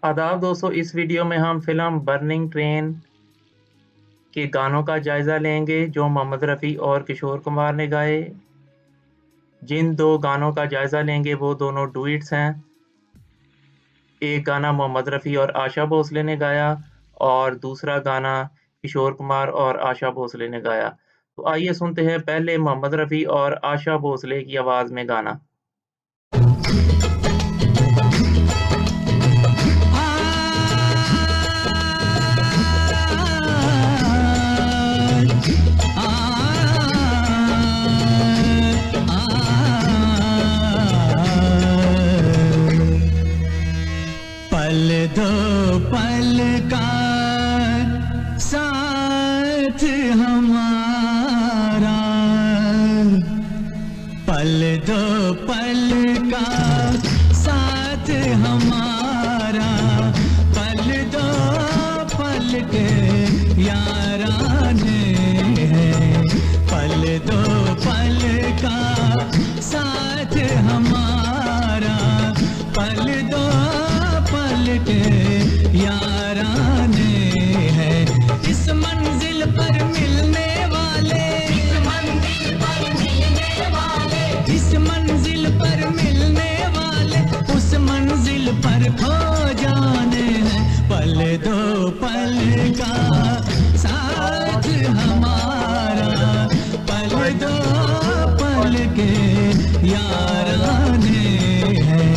आदाब दोस्तों, इस वीडियो में हम फ़िल्म बर्निंग ट्रेन के गानों का जायज़ा लेंगे जो मोहम्मद रफ़ी और किशोर कुमार ने गाए। जिन 2 गानों का जायज़ा लेंगे वो दोनों डुएट्स हैं। एक गाना मोहम्मद रफ़ी और आशा भोसले ने गाया और दूसरा गाना किशोर कुमार और आशा भोसले ने गाया। तो आइए सुनते हैं पहले मोहम्मद रफ़ी और आशा भोसले की आवाज़ में गाना। पल दो पल का साथ हमारा, पल दो पल का साथ हमारा, पल दो पल के याराने हैं, पल दो पल का साथ हमारा, पल दो पल के याराने हैं। इस मंजिल पर मिलने वाले, इस मंजिल पर मिलने वाले, इस मंजिल पर मिलने वाले, उस मंजिल पर खो जाने हैं। पल दो पल का साथ हमारा, पल दो पल के याराने हैं।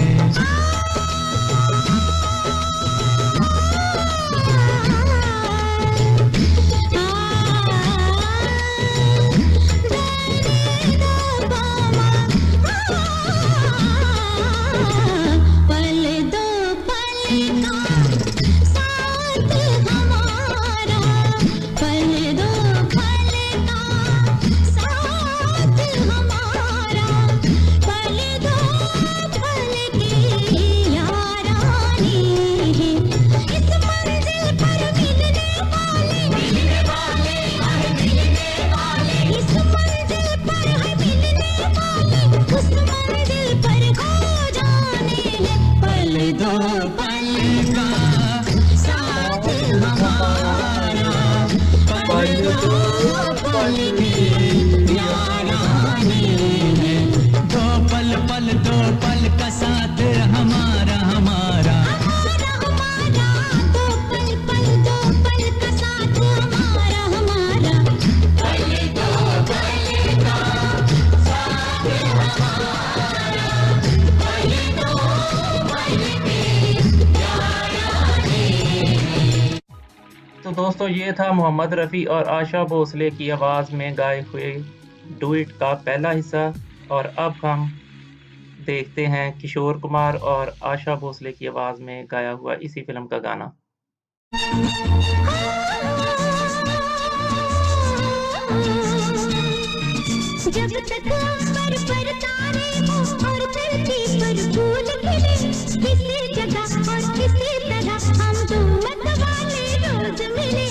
दो पल का साथ हमारा, हमारा दो पल का साथ हमारा, हमारा पल दो पल का साथ हमारा, पल दो पल के याराने। तो दोस्तों ये था मोहम्मद रफ़ी और आशा भोसले की आवाज़ में गाए हुए डुएट का पहला हिस्सा। और अब हम देखते हैं किशोर कुमार और आशा भोसले की आवाज़ में गाया हुआ इसी फ़िल्म का गाना। जब तक अंबर पर तारे हो और धरती पर फूल खिले, किसी जगह और किसी तरह हम दो मत वाले रोज मिले,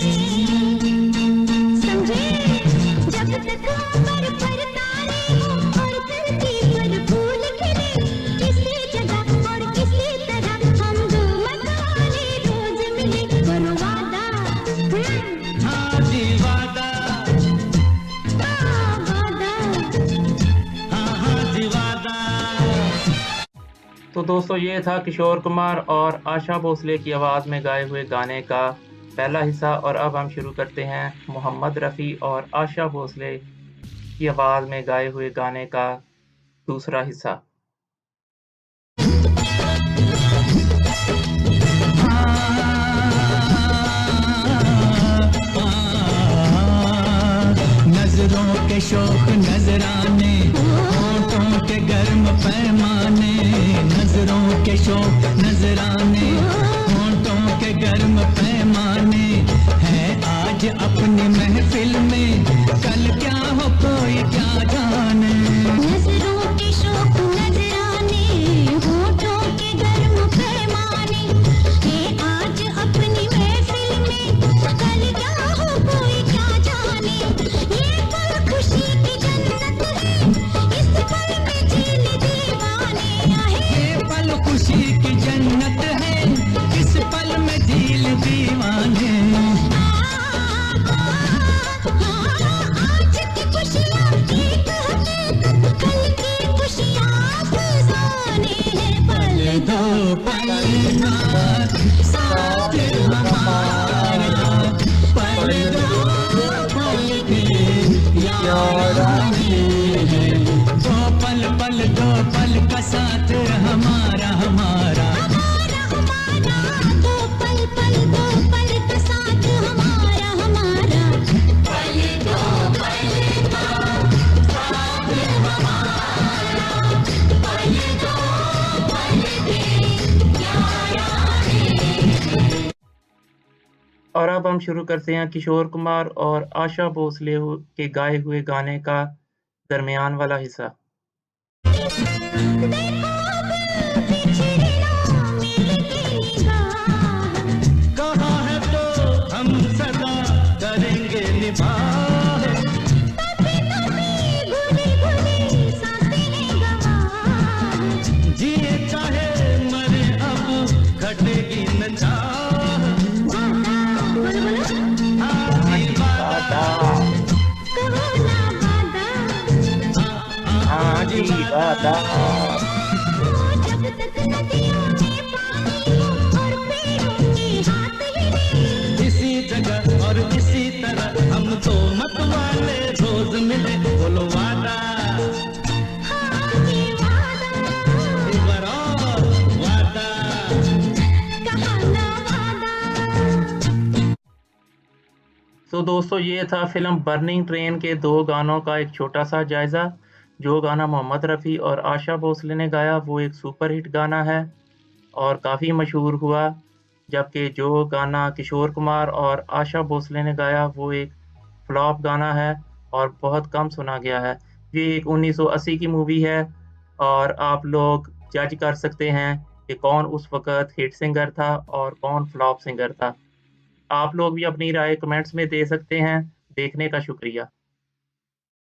समझे। जब तक अंबर पर तारे हो और धरती पर फूल खिले, किसी जगह और किसी तरह हम दो मत वाले रोज मिले। करो वादा, हाँ जी वादा, तो दोस्तों ये था किशोर कुमार और आशा भोसले की आवाज़ में गाए हुए गाने का पहला हिस्सा। और अब हम शुरू करते हैं मोहम्मद रफ़ी और आशा भोसले की आवाज़ में गाए हुए गाने का दूसरा हिस्सा। नजरों के शौक नजराने, होठों के गर्म पैमाने, नजरों के शौक नजराने, होठों के गर्म पैमाने है आज अपनी महफिल में, कल क्या हो कोई क्या जाने। नजरों के शौक नजराने, होठों के गर्म पैमाने है आज अपनी महफिल में, कल क्या हो कोई क्या जाने। ये पल खुशी की जन्नत है, और अब हम शुरू करते हैं किशोर कुमार और आशा भोसले के गाए हुए गाने का दरमियान वाला हिस्सा। कहा है तो हम सदा करेंगे निभाए, जिए चाहे मरे अब घटेगी न चाह। आजी वादा, आजी वादा। इसी जगह और इसी तरह हम तो मत वाले रोज मिले, बोलो वादा वादा। तो दोस्तों ये था फिल्म बर्निंग ट्रेन के 2 गानों का एक छोटा सा जायज़ा। जो गाना मोहम्मद रफ़ी और आशा भोसले ने गाया वो एक सुपर हिट गाना है और काफ़ी मशहूर हुआ, जबकि जो गाना किशोर कुमार और आशा भोसले ने गाया वो एक फ्लॉप गाना है और बहुत कम सुना गया है। ये एक 1980 की मूवी है और आप लोग जज कर सकते हैं कि कौन उस वक़्त हिट सिंगर था और कौन फ्लॉप सिंगर था। आप लोग भी अपनी राय कमेंट्स में दे सकते हैं। देखने का शुक्रिया।